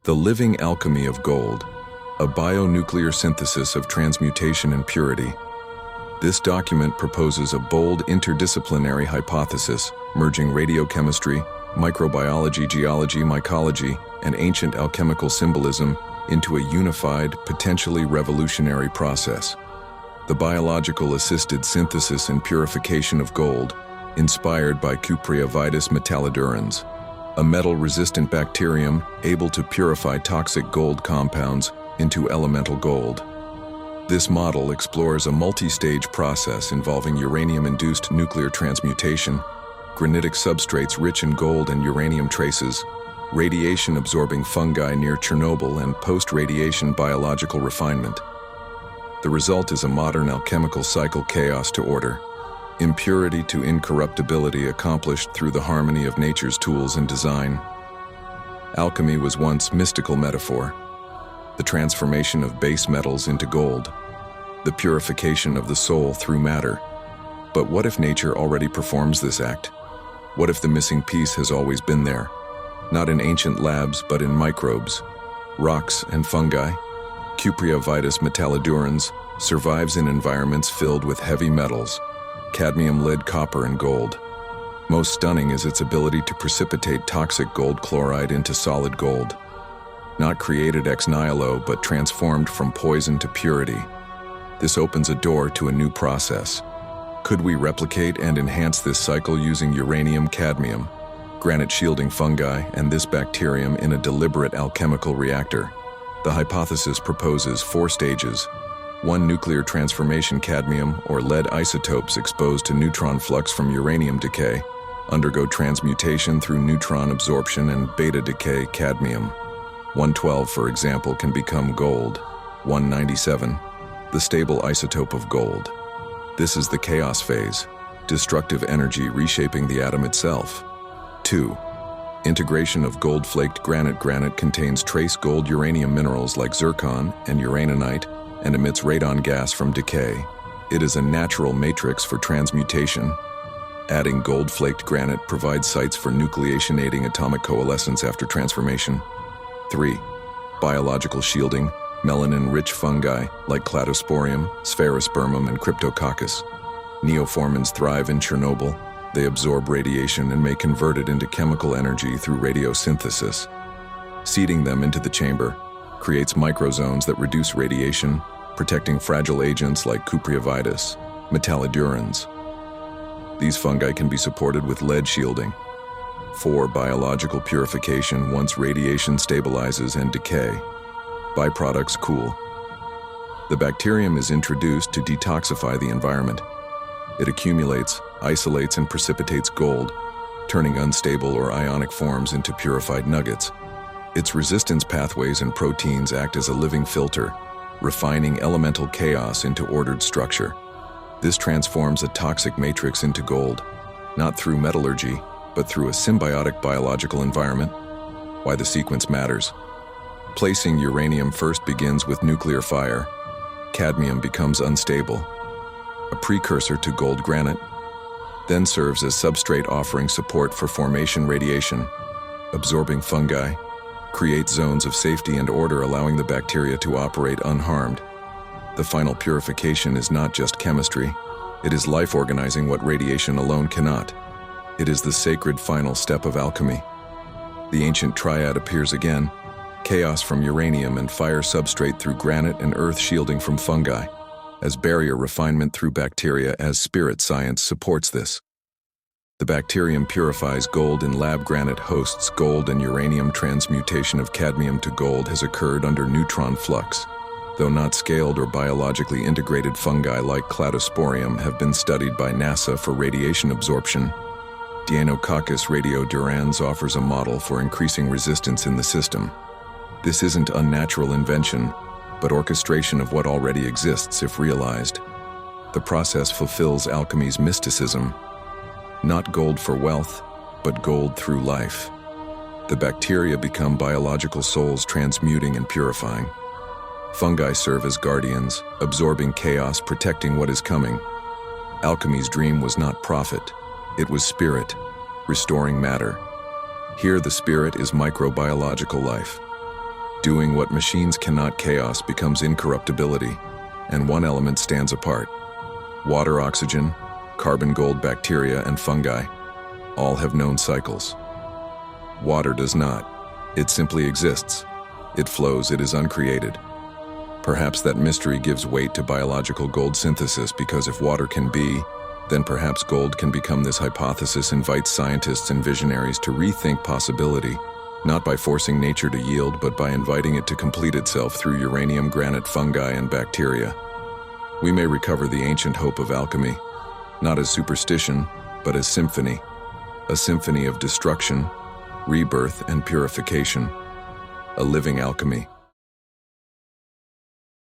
The Living Alchemy of Gold, a bionuclear synthesis of transmutation and purity. This document proposes a bold interdisciplinary hypothesis merging radiochemistry, microbiology, geology, mycology, and ancient alchemical symbolism into a unified, potentially revolutionary process. The biological assisted synthesis and purification of gold, inspired by Cupriavidus metallidurans, a metal-resistant bacterium able to purify toxic gold compounds into elemental gold. This model explores a multi-stage process involving uranium-induced nuclear transmutation, granitic substrates rich in gold and uranium traces, radiation-absorbing fungi near Chernobyl, and post-radiation biological refinement. The result is a modern alchemical cycle: chaos to order, impurity to incorruptibility, accomplished through the harmony of nature's tools and design. Alchemy was once mystical metaphor, the transformation of base metals into gold, the purification of the soul through matter. But what if nature already performs this act? What if the missing piece has always been there, not in ancient labs but in microbes, rocks, and fungi? Cupriavidus metallidurans survives in environments filled with heavy metals: cadmium, lead, copper, and gold. Most stunning is its ability to precipitate toxic gold chloride into solid gold. Not created ex nihilo, but transformed from poison to purity. This opens a door to a new process. Could we replicate and enhance this cycle using uranium, cadmium, granite shielding fungi, and this bacterium in a deliberate alchemical reactor? The hypothesis proposes 4 stages. 1. Nuclear transformation: cadmium or lead isotopes exposed to neutron flux from uranium decay undergo transmutation through neutron absorption and beta decay. Cadmium 112, for example, can become gold 197, the stable isotope of gold. This is the chaos phase, destructive energy reshaping the atom itself. 2. Integration of gold-flaked granite. Granite contains trace gold uranium minerals like zircon and uraninite and emits radon gas from decay. It is a natural matrix for transmutation. Adding gold-flaked granite provides sites for nucleation-aiding atomic coalescence after transformation. 3. Biological shielding. Melanin-rich fungi like cladosporium, sphaerospermum, and cryptococcus. Neoformans thrive in Chernobyl. They absorb radiation and may convert it into chemical energy through radiosynthesis. Seeding them into the chamber creates microzones that reduce radiation, protecting fragile agents like Cupriavidus metallidurans. These fungi can be supported with lead shielding. 4. Biological purification. Once radiation stabilizes and decay, byproducts cool. The bacterium is introduced to detoxify the environment. It accumulates, isolates, and precipitates gold, turning unstable or ionic forms into purified nuggets. Its resistance pathways and proteins act as a living filter, refining elemental chaos into ordered structure. This transforms a toxic matrix into gold, not through metallurgy, but through a symbiotic biological environment. Why the sequence matters. Placing uranium first begins with nuclear fire. Cadmium becomes unstable, a precursor to gold granite, then serves as substrate offering support for formation radiation. Absorbing fungi create zones of safety and order, allowing the bacteria to operate unharmed. The final purification is not just chemistry, it is life organizing what radiation alone cannot. It is the sacred final step of alchemy. The ancient triad appears again: chaos from uranium and fire substrate through granite, and earth shielding from fungi, as barrier refinement through bacteria, as spirit science supports this. The bacterium purifies gold in lab. Granite hosts gold, and uranium transmutation of cadmium to gold has occurred under neutron flux. Though not scaled or biologically integrated, fungi like cladosporium have been studied by NASA for radiation absorption. Deinococcus radiodurans offers a model for increasing resistance in the system. This isn't unnatural invention, but orchestration of what already exists if realized. The process fulfills alchemy's mysticism. Not gold for wealth, but gold through life. The bacteria become biological souls, transmuting and purifying. Fungi serve as guardians, absorbing chaos, protecting what is coming. Alchemy's dream was not profit, it was spirit, restoring matter. Here the spirit is microbiological life. Doing what machines cannot, chaos becomes incorruptibility, and one element stands apart. Water, oxygen, carbon, gold, bacteria, and fungi all have known cycles. Water does not. It simply exists. It flows, it is uncreated. Perhaps that mystery gives weight to biological gold synthesis, because if water can be, then perhaps gold can become. This hypothesis invites scientists and visionaries to rethink possibility, not by forcing nature to yield, but by inviting it to complete itself through uranium, granite, fungi, and bacteria. We may recover the ancient hope of alchemy, not as superstition, but as symphony, a symphony of destruction, rebirth, and purification, a living alchemy.